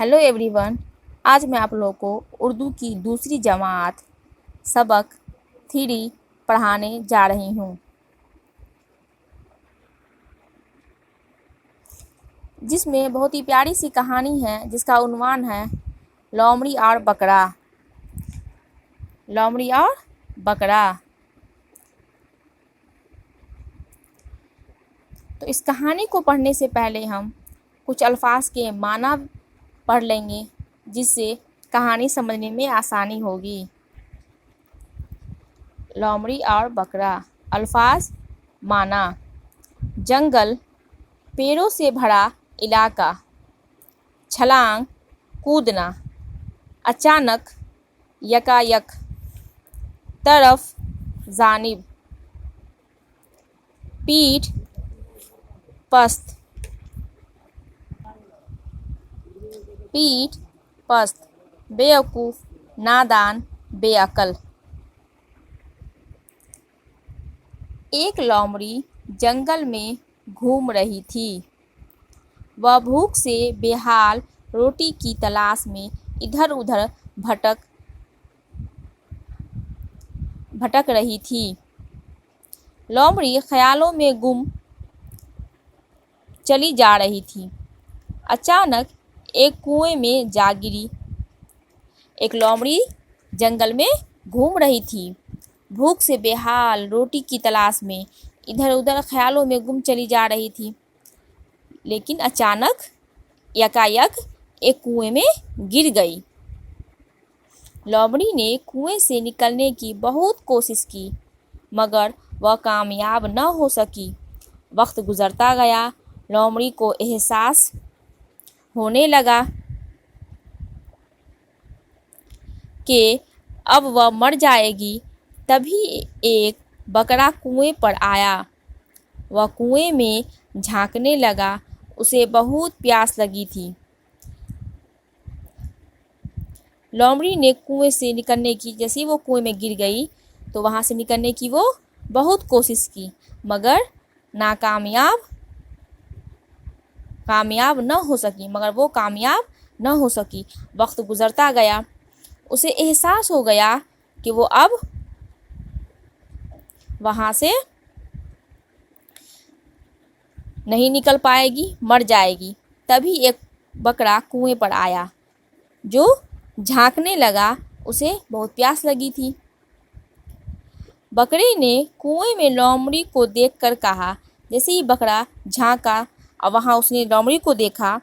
Hello everyone. आज मैं आप लोगों को उर्दू की दूसरी जमात सबक 3 पढ़ाने जा रही हूँ, जिसमें बहुत ही प्यारी सी कहानी है जिसका उन्वान है लोमड़ी और बकरा। लोमड़ी और बकरा। तो इस कहानी को पढ़ने से पहले हम कुछ अल्फाज के माना पढ़ लेंगे, जिससे कहानी समझने में आसानी होगी। लोमड़ी और बकरा। अल्फाज माना। जंगल, पेड़ों से भरा इलाका, छलांग कूदना, अचानक, यकायक, तरफ, जानिब, पीठ, पस्त, पीठ पस्त, बेवकूफ़, नादान, बेअकल। एक लोमड़ी जंगल में घूम रही थी। वह भूख से बेहाल रोटी की तलाश में इधर उधर भटक रही थी। लोमड़ी ख्यालों में गुम चली जा रही थी। अचानक एक कुएं में जा गिरी। एक लोमड़ी जंगल में घूम रही थी। भूख से बेहाल रोटी की तलाश में इधर उधर ख्यालों में गुम चली जा रही थी, लेकिन अचानक यकायक एक कुएं में गिर गई। लोमड़ी ने कुएं से निकलने की बहुत कोशिश की, मगर वह कामयाब न हो सकी। वक्त गुजरता गया। लोमड़ी को एहसास होने लगा कि अब वह मर जाएगी। तभी एक बकरा कुएं पर आया। वह कुएं में झांकने लगा। उसे बहुत प्यास लगी थी। लोमड़ी ने कुएं से निकलने की, जैसे वो कुएं में गिर गई तो वहाँ से निकलने की वो बहुत कोशिश की, मगर कामयाब न हो सकी। वक्त गुजरता गया। उसे एहसास हो गया कि वो अब वहाँ से नहीं निकल पाएगी, मर जाएगी। तभी एक बकरा कुएं पर आया जो झांकने लगा। उसे बहुत प्यास लगी थी। बकरे ने कुएं में लोमड़ी को देखकर कहा, जैसे ही बकरा झांका और वहाँ उसने लोमड़ी को देखा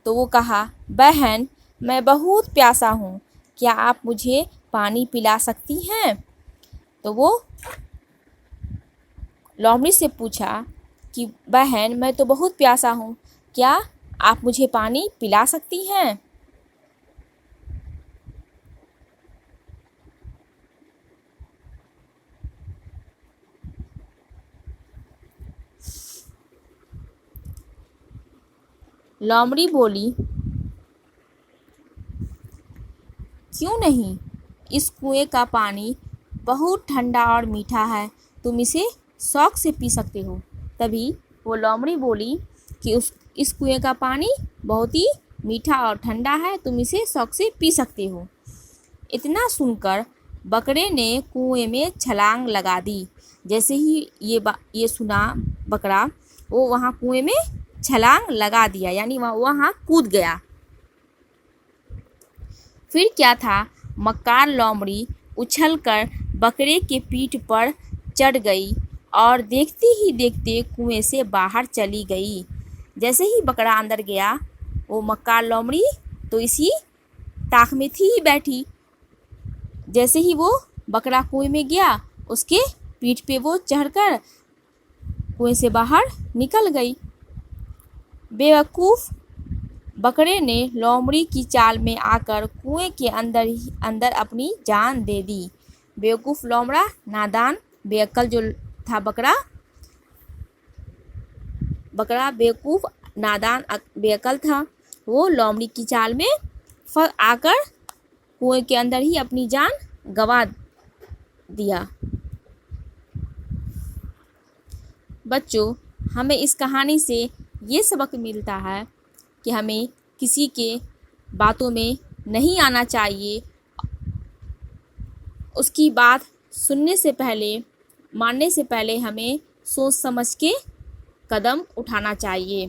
तो वो कहा, बहन, मैं बहुत प्यासा हूँ, क्या आप मुझे पानी पिला सकती हैं? तो वो लोमड़ी से पूछा कि बहन, मैं तो बहुत प्यासा हूँ, क्या आप मुझे पानी पिला सकती हैं? लोमड़ी बोली, क्यों नहीं, इस कुएं का पानी बहुत ठंडा और मीठा है, तुम इसे शौक से पी सकते हो। तभी वो लोमड़ी बोली कि इस कुएं का पानी बहुत ही मीठा और ठंडा है, तुम इसे शौक से पी सकते हो। इतना सुनकर बकरे ने कुएं में छलांग लगा दी। जैसे ही ये सुना बकरा, वो वहाँ कुएं में छलांग लगा दिया, यानी वहाँ कूद गया। फिर क्या था, मक्कार लोमड़ी उछलकर बकरे के पीठ पर चढ़ गई और देखते ही देखते कुएं से बाहर चली गई। जैसे ही बकरा अंदर गया, वो मक्कार लोमड़ी तो इसी ताक में थी ही बैठी। जैसे ही वो बकरा कुएं में गया, उसके पीठ पे वो चढ़कर कुएं से बाहर निकल गई। बेवकूफ़ बकरे ने लोमड़ी की चाल में आकर कुएं के अंदर अपनी जान दे दी। बेवकूफ़ लोमड़ा, नादान, बेअक्ल जो था बकरा बेवकूफ़, नादान, बेअक्ल था, वो लोमड़ी की चाल में आकर कुएं के अंदर ही अपनी जान गंवा दिया। बच्चों, हमें इस कहानी से ये सबक मिलता है कि हमें किसी के باتوں میں نہیں آنا چاہیے. اس کی بات سننے سے پہلے، ماننے سے پہلے ہمیں سوچ سمجھ کے قدم اٹھانا چاہیے.